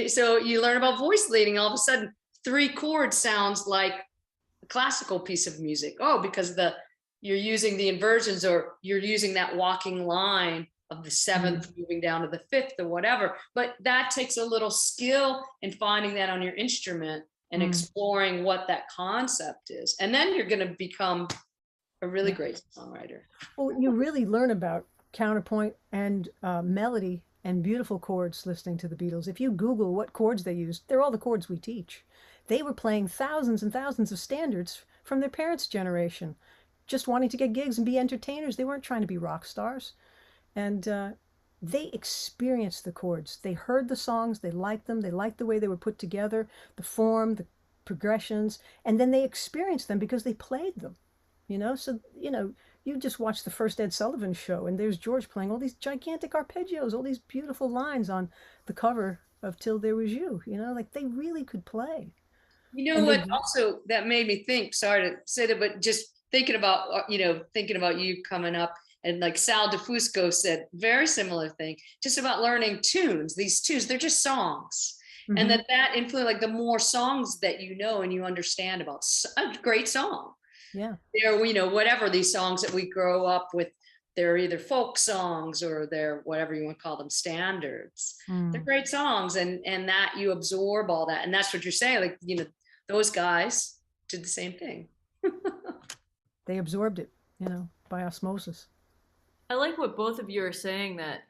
So you learn about voice leading. All of a sudden, 3 chords sounds like a classical piece of music. Oh, because you're using the inversions, or you're using that walking line of the 7th moving down to the 5th or whatever. But that takes a little skill in finding that on your instrument and exploring what that concept is. And then you're going to become a really great songwriter. Well, you really learn about counterpoint and melody and beautiful chords listening to the Beatles. If you Google what chords they used, they're all the chords we teach. They were playing thousands and thousands of standards from their parents' generation, just wanting to get gigs and be entertainers. They weren't trying to be rock stars. And they experienced the chords. They heard the songs, they liked them, they liked the way they were put together, the form, the progressions, and then they experienced them because they played them. So you just watch the first Ed Sullivan show, and there's George playing all these gigantic arpeggios, all these beautiful lines on the cover of Till There Was You. Like, they really could play. You know And what? they, Also, that made me think. Sorry to say that, but just thinking about you coming up, and like Sal DeFusco said, very similar thing, just about learning tunes. These tunes, they're just songs, and Mhm. that influence, like the more songs that you know and you understand about a great song. Yeah. They're, whatever these songs that we grow up with, they're either folk songs or they're whatever you want to call them, standards. They're great songs, and that you absorb all that, and that's what you're saying. Like, those guys did the same thing. They absorbed it, by osmosis. I like what both of you are saying, that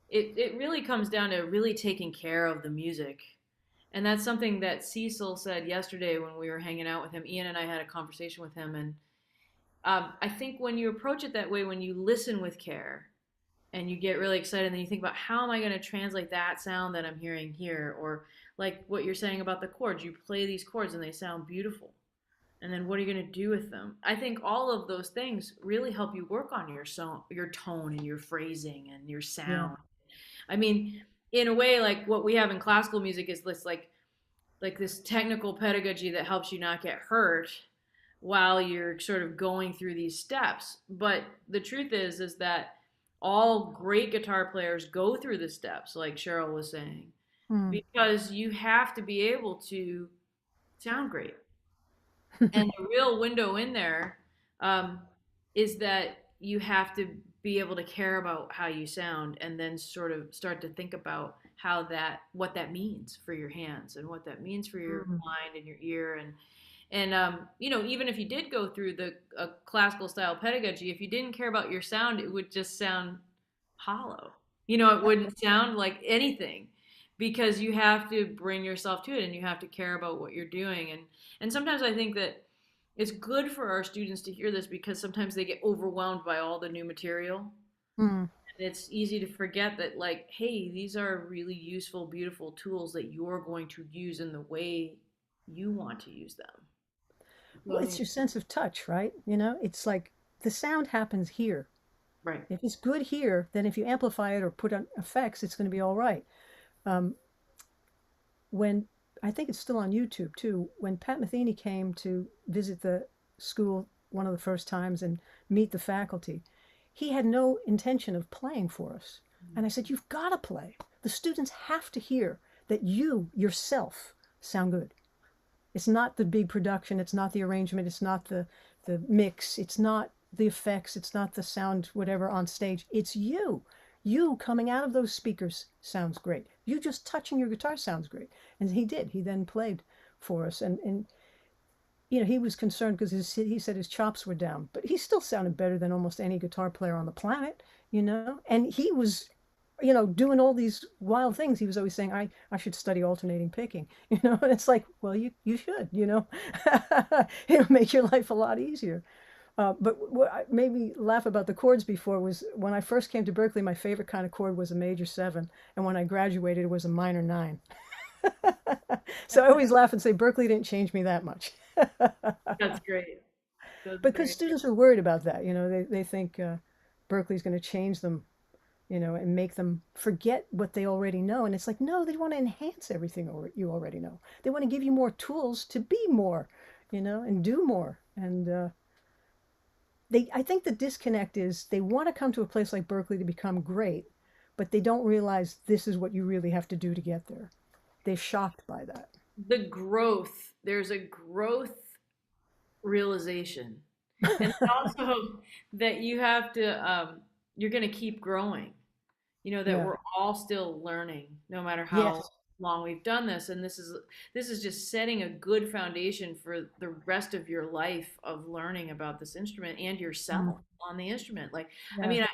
it really comes down to really taking care of the music. And that's something that Cecil said yesterday when we were hanging out with him. Ian and I had a conversation with him. And I think when you approach it that way, when you listen with care and you get really excited, and then you think about, how am I going to translate that sound that I'm hearing here? Or like what you're saying about the chords, you play these chords and they sound beautiful. And then what are you going to do with them? I think all of those things really help you work on your song, your tone and your phrasing and your Yeah. sound. I mean, in a way, like what we have in classical music is this like this technical pedagogy that helps you not get hurt while you're sort of going through these steps. But the truth is that all great guitar players go through the steps, like Cheryl was saying, Mm. because you have to be able to sound great. And the real window in there is that you have to be able to care about how you sound, and then sort of start to think about what that means for your hands and what that means for your mind and your ear. And even if you did go through the classical style pedagogy, if you didn't care about your sound, it would just sound hollow. It wouldn't sound like anything, because you have to bring yourself to it, and you have to care about what you're doing. And sometimes I think that it's good for our students to hear this, because sometimes they get overwhelmed by all the new material. Mm. And it's easy to forget that, like, hey, these are really useful, beautiful tools that you're going to use in the way you want to use them. Well, it's your sense of touch, right? It's like the sound happens here. Right. If it's good here, then if you amplify it or put on effects, it's going to be all right. When I think it's still on YouTube too, when Pat Metheny came to visit the school one of the first times and meet the faculty, he had no intention of playing for us. And I said, you've got to play. The students have to hear that you yourself sound good. It's not the big production, it's not the arrangement, it's not the mix, it's not the effects, it's not the sound whatever on stage. It's you. You coming out of those speakers sounds great. You just touching your guitar sounds great. And he did. He then played for us. And he was concerned because he said his chops were down. But he still sounded better than almost any guitar player on the planet, And he was, doing all these wild things. He was always saying, I should study alternating picking, And it's like, well, you should, It'll make your life a lot easier. But what made me laugh about the chords before was when I first came to Berklee, my favorite kind of chord was a major 7. And when I graduated, it was a minor 9. So I always laugh and say, Berklee didn't change me that much. That's great. That's Because great. students are worried about that. They think Berkeley's going to change them, and make them forget what they already know. And it's like, no, they want to enhance everything you already know. They want to give you more tools to be more, and do more. And I think the disconnect is they want to come to a place like Berkeley to become great, but they don't realize this is what you really have to do to get there. They're shocked by that. The growth, there's a growth realization. And also that you have to, you're going to keep growing. That Yeah. we're all still learning no matter how Yes. long we've done this, and this is just setting a good foundation for the rest of your life of learning about this instrument and Mm. yourself on the instrument. Like, I Yeah. mean,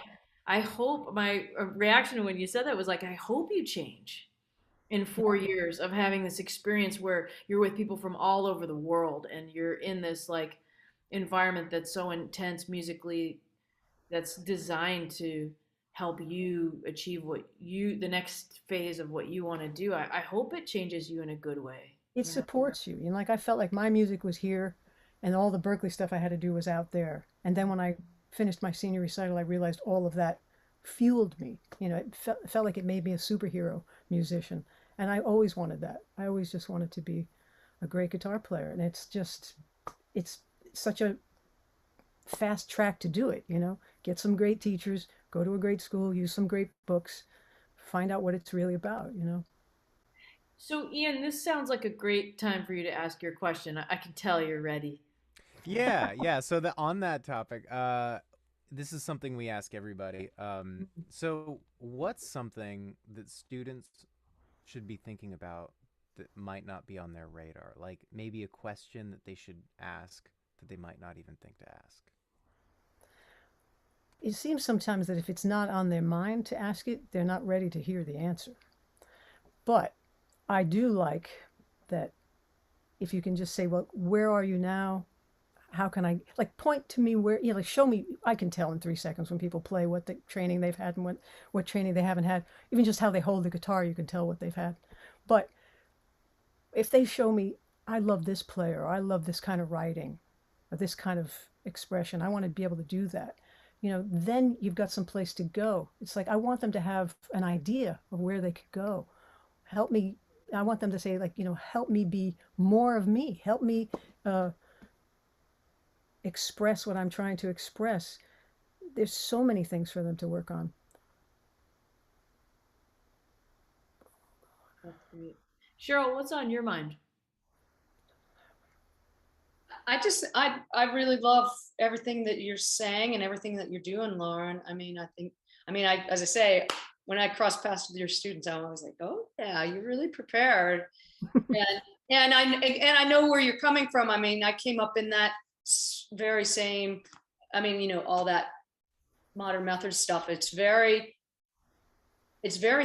I hope my reaction when you said that was like, I hope you change in 4 years of having this experience where you're with people from all over the world and you're in this like environment that's so intense musically, that's designed to help you achieve the next phase of what you want to do. I hope it changes you in a good way, It you know? supports you. Like I felt like my music was here and all the Berkeley stuff I had to do was out there. And then when I finished my senior recital, I realized all of that fueled me. It felt like it made me a superhero musician. And I always wanted that. I always just wanted to be a great guitar player. And it's such a fast track to do it. Get some great teachers, go to a great school, use some great books, find out what it's really about. So, Ian, this sounds like a great time for you to ask your question. I can tell you're ready. Yeah, yeah. So on that topic, this is something we ask everybody. So what's something that students should be thinking about that might not be on their radar? Like maybe a question that they should ask that they might not even think to ask. It seems sometimes that if it's not on their mind to ask it, they're not ready to hear the answer. But I do like that if you can just say, well, where are you now? How can I, like, point to me where, like, show me. I can tell in 3 seconds when people play what the training they've had and what training they haven't had. Even just how they hold the guitar, you can tell what they've had. But if they show me, I love this player, or I love this kind of writing, or this kind of expression, I want to be able to do that. Then you've got some place to go. It's like I want them to have an idea of where they could go. Help me. I want them to say, like, help me be more of me. Help me uh, express what I'm trying to express. There's so many things for them to work on. That's great. Cheryl, what's on your mind? I really love everything that you're saying and everything that you're doing, Lauren. As I say, when I cross paths with your students, I'm always like, oh yeah, you're really prepared. And I know where you're coming from. I came up in that very same, all that modern method stuff. It's very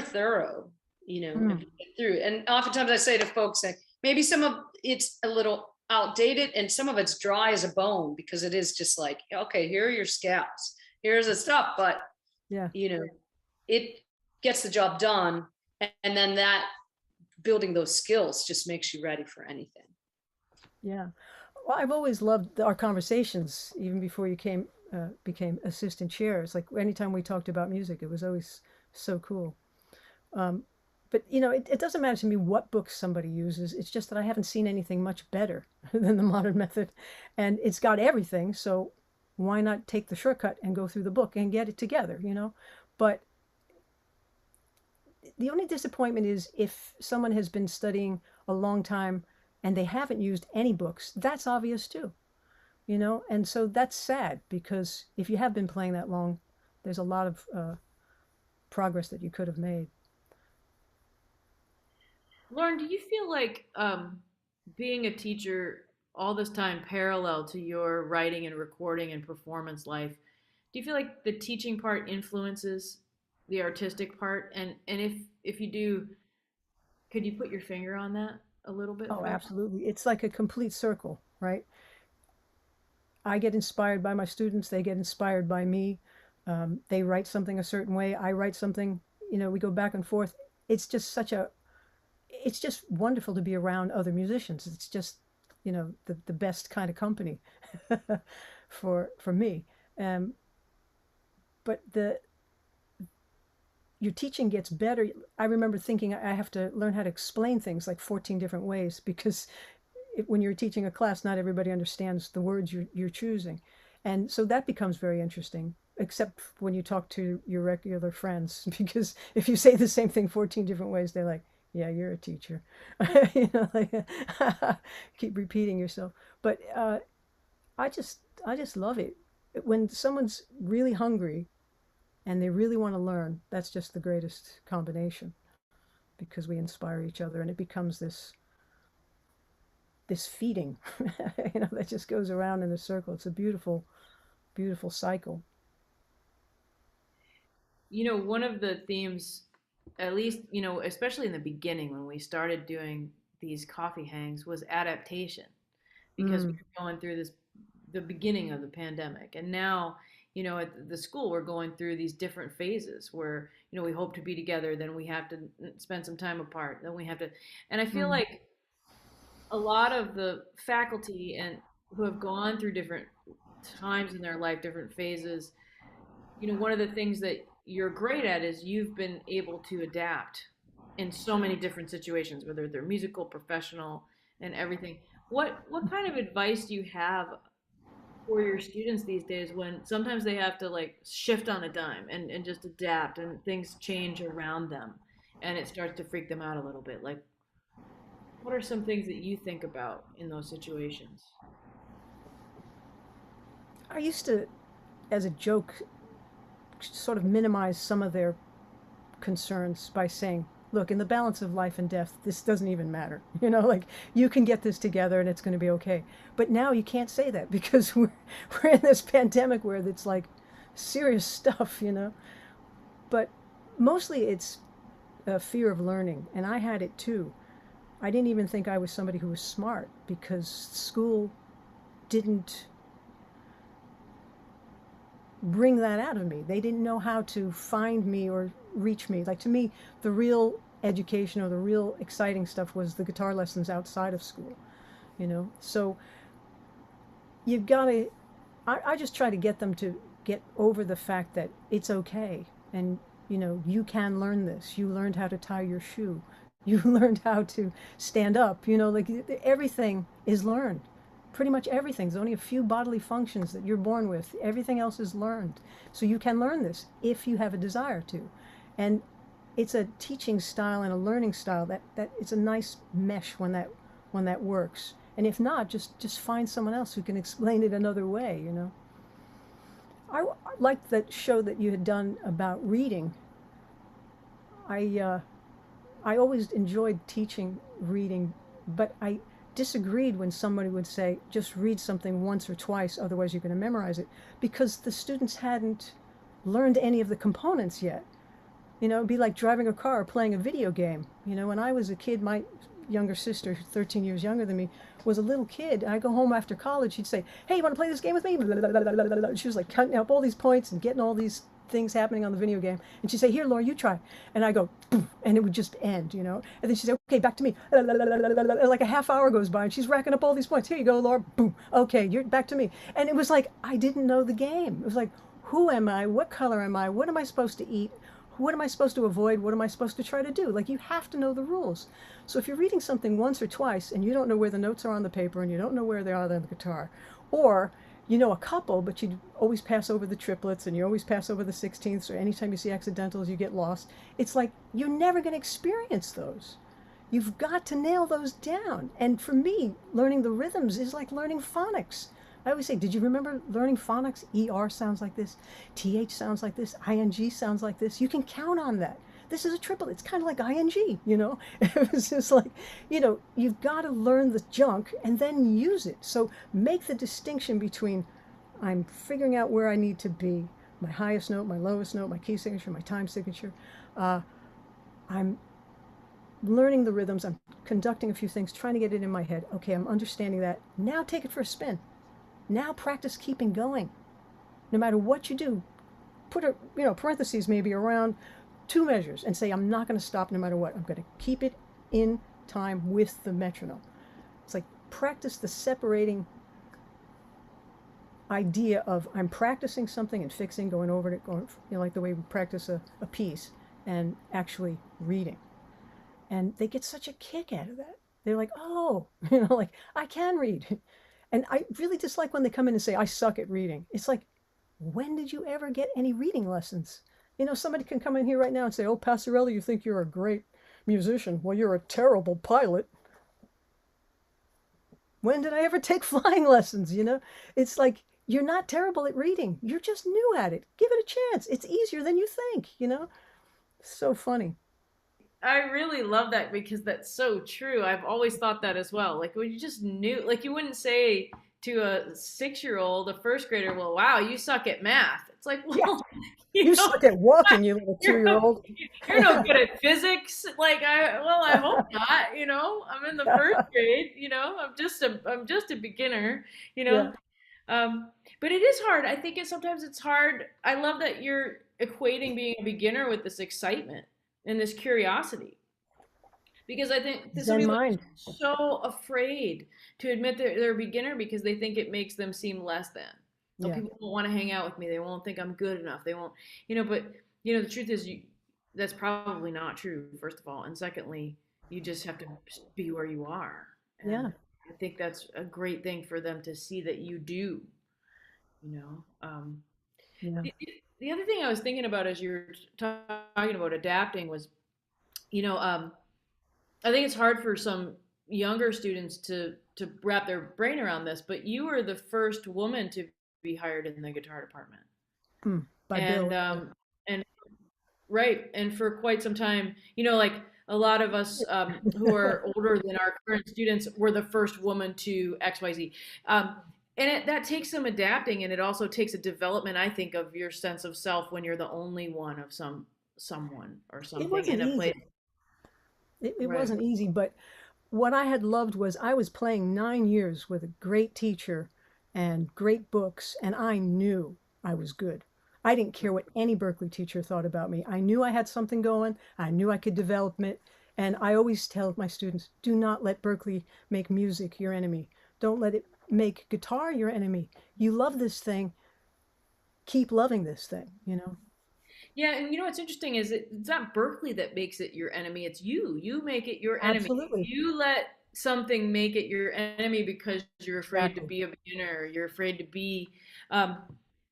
thorough, Mm. through. And oftentimes I say to folks, like, maybe some of it's a little outdated and some of it's dry as a bone because it is just like, okay, here are your scales, here's the stuff, but Yeah. it gets the job done. And then that building those skills just makes you ready for anything. Yeah. Well, I've always loved our conversations, even before you became assistant chair. It's like anytime we talked about music, it was always so cool. Um, but it doesn't matter to me what books somebody uses. It's just that I haven't seen anything much better than the modern method, and it's got everything. So why not take the shortcut and go through the book and get it together? But the only disappointment is if someone has been studying a long time and they haven't used any books. That's obvious too. And so that's sad because if you have been playing that long, there's a lot of progress that you could have made. Lauren, do you feel like being a teacher all this time parallel to your writing and recording and performance life, do you feel like the teaching part influences the artistic part? And if you do, could you put your finger on that a little bit Oh, for us? absolutely. It's like a complete circle, right? I get inspired by my students, they get inspired by me. They write something a certain way, I write something, we go back and forth. It's just wonderful to be around other musicians. It's just the best kind of company for me. Um, but your teaching gets better. I remember thinking I have to learn how to explain things like 14 different ways because when you're teaching a class, not everybody understands the words you're choosing. And so that becomes very interesting, except when you talk to your regular friends, because if you say the same thing 14 different ways, they're like, yeah, you're a teacher. Like keep repeating yourself. But I just love it. When someone's really hungry and they really want to learn, that's just the greatest combination because we inspire each other and it becomes this feeding, that just goes around in a circle. It's a beautiful, beautiful cycle. One of the themes, at least, especially in the beginning when we started doing these coffee hangs, was adaptation because we Mm, were going through the beginning of the pandemic. And now, at the school, we're going through these different phases where, we hope to be together, then we have to spend some time apart, then we have to, and I feel mm. like a lot of the faculty and who have gone through different times in their life, different phases, one of the things that you're great at is you've been able to adapt in so many different situations, whether they're musical, professional, and everything. What kind of advice do you have for your students these days when sometimes they have to like shift on a dime and just adapt and things change around them and it starts to freak them out a little bit? Like, what are some things that you think about in those situations? I used to, as a joke, sort of minimize some of their concerns by saying, look, in the balance of life and death, this doesn't even matter. Like you can get this together and it's going to be okay. But now you can't say that because we're in this pandemic where it's like serious stuff. But mostly it's a fear of learning. And I had it too. I didn't even think I was somebody who was smart because school didn't bring that out of me. They didn't know how to find me or reach me. Like to me, the real education or the real exciting stuff was the guitar lessons outside of school. So you've got to, I just try to get them to get over the fact that it's okay. And, you can learn this. You learned how to tie your shoe. You learned how to stand up. Like everything is learned. Pretty much everything. There's only a few bodily functions that you're born with. Everything else is learned. So you can learn this if you have a desire to. And it's a teaching style and a learning style that it's a nice mesh when that works. And if not, just find someone else who can explain it another way. I liked that show that you had done about reading. I I always enjoyed teaching reading, but I disagreed when somebody would say, just read something once or twice, otherwise you're going to memorize it, because the students hadn't learned any of the components yet. It'd be like driving a car or playing a video game. When I was a kid, my younger sister, 13 years younger than me, was a little kid. I go home after college, she'd say, hey, you want to play this game with me? She was like counting up all these points and getting all these things happening on the video game. And she'd say, here, Laura, you try. And I go, boom, and it would just end. And then she'd say, okay, back to me. Like a half hour goes by and she's racking up all these points. Here you go, Laura. Boom. Okay, you're back to me. And it was like, I didn't know the game. It was like, who am I? What color am I? What am I supposed to eat? What am I supposed to avoid? What am I supposed to try to do? Like, you have to know the rules. So if you're reading something once or twice and you don't know where the notes are on the paper and you don't know where they are on the guitar, or you know a couple, but you always pass over the triplets and you always pass over the sixteenths, or anytime you see accidentals, you get lost. It's like you're never going to experience those. You've got to nail those down. And for me, learning the rhythms is like learning phonics. I always say, did you remember learning phonics? ER sounds like this, TH sounds like this, ING sounds like this. You can count on that. This is a triplet. It's kind of like ING. It was just like, you've got to learn the junk and then use it. So make the distinction between I'm figuring out where I need to be, my highest note, my lowest note, my key signature, my time signature. I'm learning the rhythms. I'm conducting a few things, trying to get it in my head. Okay, I'm understanding that. Now take it for a spin. Now practice keeping going. No matter what you do, put a parentheses maybe around 2 measures and say, I'm not going to stop no matter what. I'm going to keep it in time with the metronome. It's like practice the separating idea of I'm practicing something and fixing, going over it, going, like the way we practice a piece, and actually reading. And they get such a kick out of that. They're like, oh, like I can read. And I really dislike when they come in and say, I suck at reading. It's like, when did you ever get any reading lessons? Somebody can come in here right now and say, oh, Passarelli, you think you're a great musician. Well, you're a terrible pilot. When did I ever take flying lessons? It's like, you're not terrible at reading. You're just new at it. Give it a chance. It's easier than you think. So funny. I really love that because that's so true. I've always thought that as well. Like when you just knew, like you wouldn't say to a 6-year-old, a first grader, well, wow, you suck at math. It's like, well, yeah. You suck at walking, you little 2-year-old. You're no good at physics. Like I hope not. I'm in the first grade. I'm just a beginner. Yeah. But it is hard. I think sometimes it's hard. I love that you're equating being a beginner with this excitement and this curiosity. Because I think some people are so afraid to admit that they're a beginner because they think it makes them seem less than. Yeah. People won't want to hang out with me. They won't think I'm good enough. They won't, but the truth is that's probably not true, first of all. And secondly, you just have to be where you are. And yeah. I think that's a great thing for them to see that you do, Yeah. The other thing I was thinking about as you're talking about adapting was, I think it's hard for some younger students to wrap their brain around this, but you were the first woman to be hired in the guitar department. By Bill. And right. And for quite some time, like a lot of us who are older than our current students were the first woman to XYZ. And that takes some adapting, and it also takes a development, I think, of your sense of self when you're the only one of someone or something in a place. It wasn't easy, but what I had loved was I was playing 9 years with a great teacher and great books, and I knew I was good. I didn't care what any Berklee teacher thought about me. I knew I had something going. I knew I could develop it. And I always tell my students, do not let Berklee make music your enemy. Don't let it make guitar your enemy. You love this thing. Keep loving this thing, Yeah, and what's interesting is it's not Berklee that makes it your enemy. It's you. You make it your enemy. Absolutely. You let something make it your enemy because you're afraid to be a beginner. You're afraid to be.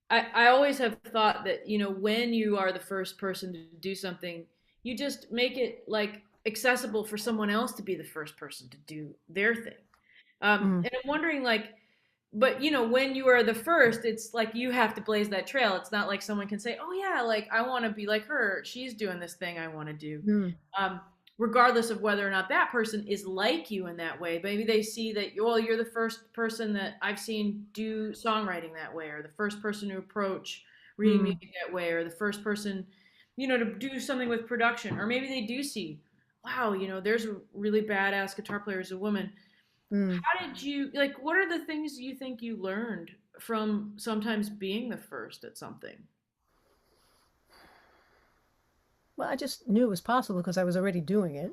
I always have thought that when you are the first person to do something, you just make it like accessible for someone else to be the first person to do their thing. And I'm wondering, like, but when you are the first, it's like you have to blaze that trail. It's not like someone can say, oh yeah, like I want to be like her. She's doing this thing I want to do. Regardless of whether or not that person is like you in that way. Maybe they see that, well, you're the first person that I've seen do songwriting that way, or the first person to approach reading music that way, or the first person, to do something with production. Or maybe they do see, wow, there's a really badass guitar player as a woman. How did you, like, what are the things you think you learned from sometimes being the first at something? Well, I just knew it was possible because I was already doing it,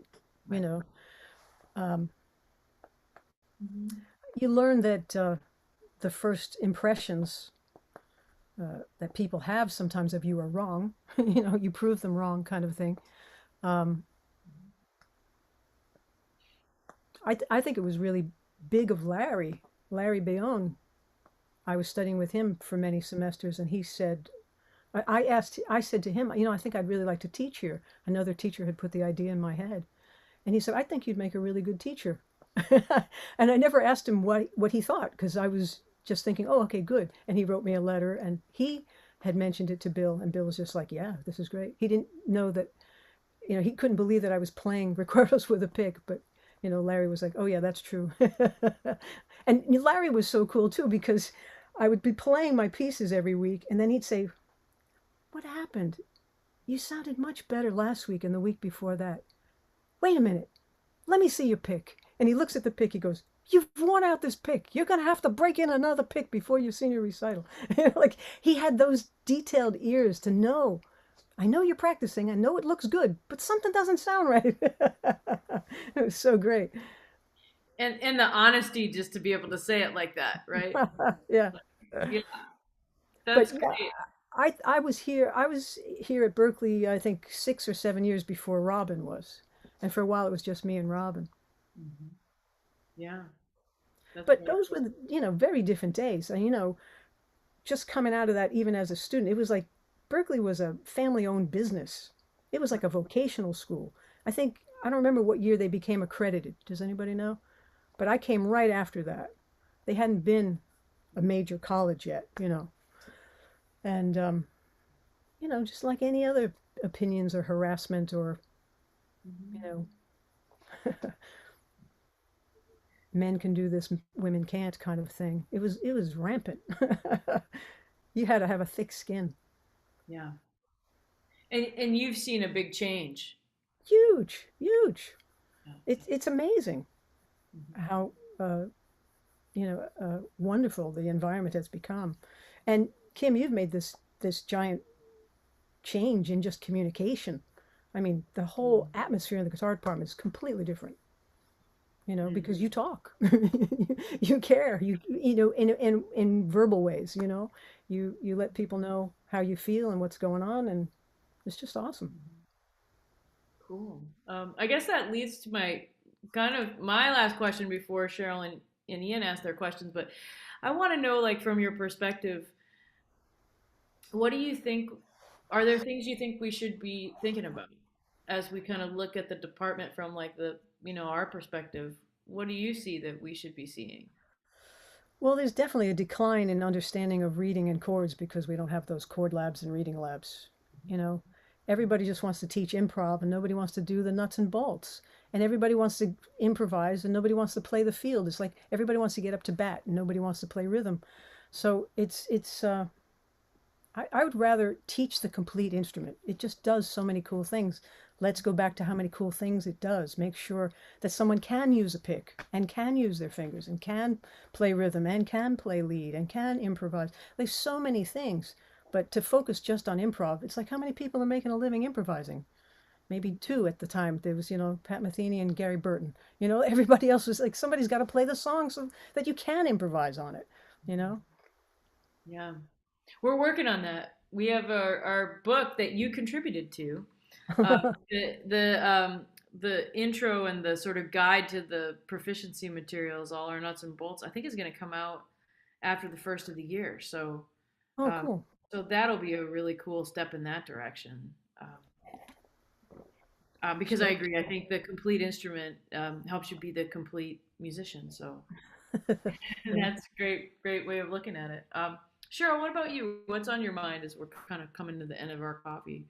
You learn that the first impressions that people have sometimes of you are wrong. You prove them wrong, kind of thing. I think it was really big of Larry Bayonne. I was studying with him for many semesters, and he said, I said to him, I think I'd really like to teach here. Another teacher had put the idea in my head. And he said, I think you'd make a really good teacher. And I never asked him what he thought, because I was just thinking, oh, okay, good. And he wrote me a letter, and he had mentioned it to Bill, and Bill was just like, yeah, this is great. He didn't know that, he couldn't believe that I was playing recordos with a pick, but Larry was like, oh yeah, that's true. And Larry was so cool too, because I would be playing my pieces every week, and then he'd say, what happened? You sounded much better last week and the week before that. Wait a minute. Let me see your pick. And he looks at the pick. He goes, you've worn out this pick. You're going to have to break in another pick before your senior recital. Like, he had those detailed ears to know, I know you're practicing. I know it looks good, but something doesn't sound right. It was so great. And the honesty just to be able to say it like that, right? Yeah. Yeah, But that's yeah, great. I was here at Berkeley, I think 6 or 7 years before Robin was. And for a while it was just me and Robin. Mhm. Yeah, that's But really those cool. were, very different days. And, just coming out of that, even as a student, it was like Berkeley was a family owned business. It was like a vocational school. I don't remember what year they became accredited. Does anybody know? But I came right after that. They hadn't been a major college yet, And, just like any other opinions or harassment or, you Mhm. know, men can do this, women can't kind of thing. It was rampant. You had to have a thick skin. Yeah, and you've seen a big change. Huge, huge. Yeah. It's amazing Mhm. how wonderful the environment has become. And Kim, you've made this giant change in just communication. I mean, the whole Mhm. atmosphere in the guitar department is completely different. Mhm. Because you talk, you care, in verbal ways. You let people know how you feel and what's going on, and it's just awesome. Cool. I guess that leads to my kind of my last question before Cheryl and Ian ask their questions, but I want to know, like, from your perspective, what do you think? Are there things you think we should be thinking about as we kind of look at the department from like our perspective? What do you see that we should be seeing? Well, there's definitely a decline in understanding of reading and chords because we don't have those chord labs and reading labs. You know, everybody just wants to teach improv and nobody wants to do the nuts and bolts. And everybody wants to improvise and nobody wants to play the field. It's like everybody wants to get up to bat and nobody wants to play rhythm. So I would rather teach the complete instrument. It just does so many cool things. Let's go back to how many cool things it does. Make sure that someone can use a pick and can use their fingers and can play rhythm and can play lead and can improvise. There's so many things. But to focus just on improv, it's like how many people are making a living improvising? Maybe two at the time. There was, Pat Metheny and Gary Burton. Everybody else was like, somebody's got to play the song so that you can improvise on it, you know? Yeah, we're working on that. We have our book that you contributed to. Uh, the intro and the sort of guide to the proficiency materials, all our nuts and bolts, I think is going to come out after the first of the year. Oh, Um, cool. so that'll be a really cool step in that direction. Because I So, agree, I think the complete instrument helps you be the complete musician. So yeah. that's a great way of looking at it. Cheryl, what about you? What's on your mind as we're kind of coming to the end of our coffee?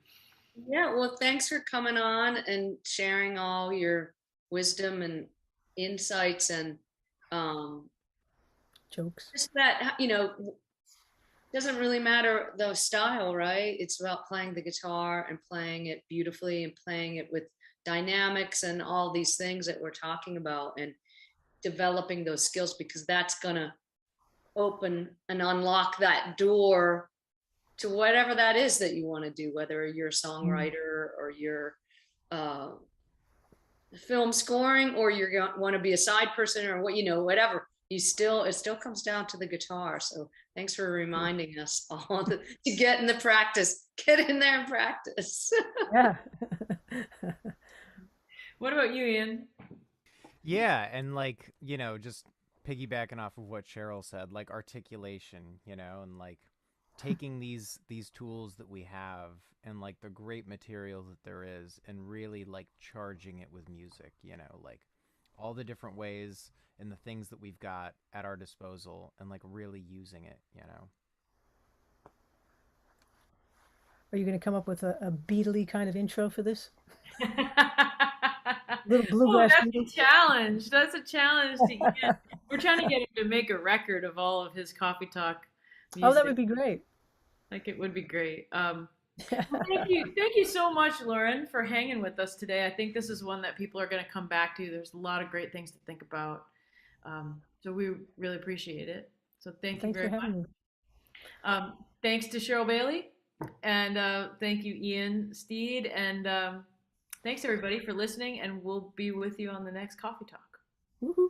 Yeah, well, thanks for coming on and sharing all your wisdom and insights and um, Jokes. just that, doesn't really matter the style, right? It's about playing the guitar and playing it beautifully and playing it with dynamics and all these things that we're talking about and developing those skills because that's going to open and unlock that door to whatever that is that you want to do, whether you're a Mm. songwriter or you're uh, film scoring or you're going to want to be a side person or whatever. It still comes down to the guitar. So thanks for reminding us all to get in the practice, get in there and practice. Yeah. What about you, Ian? Yeah, and like, just piggybacking off of what Cheryl said, like articulation, and like taking these tools that we have and like the great material that there is and really like charging it with music, like all the different ways and the things that we've got at our disposal and like really using it. Are you going to come up with a Beatley kind of intro for this? Little Oh, bluegrass that's Beatle? a challenge. That's a challenge to Ian. We're trying to get him to make a record of all of his coffee talk Oh, that music. would be great. Like it would be great. Well, thank you so much, Lauren, for hanging with us today. I think this is one that people are going to come back to. There's a lot of great things to think about. So we really appreciate it. So thank you Thanks very for much. having me. Thanks to Cheryl Bailey, and thank you, Ian Steed, and thanks everybody for listening. And we'll be with you on the next coffee talk. Woohoo.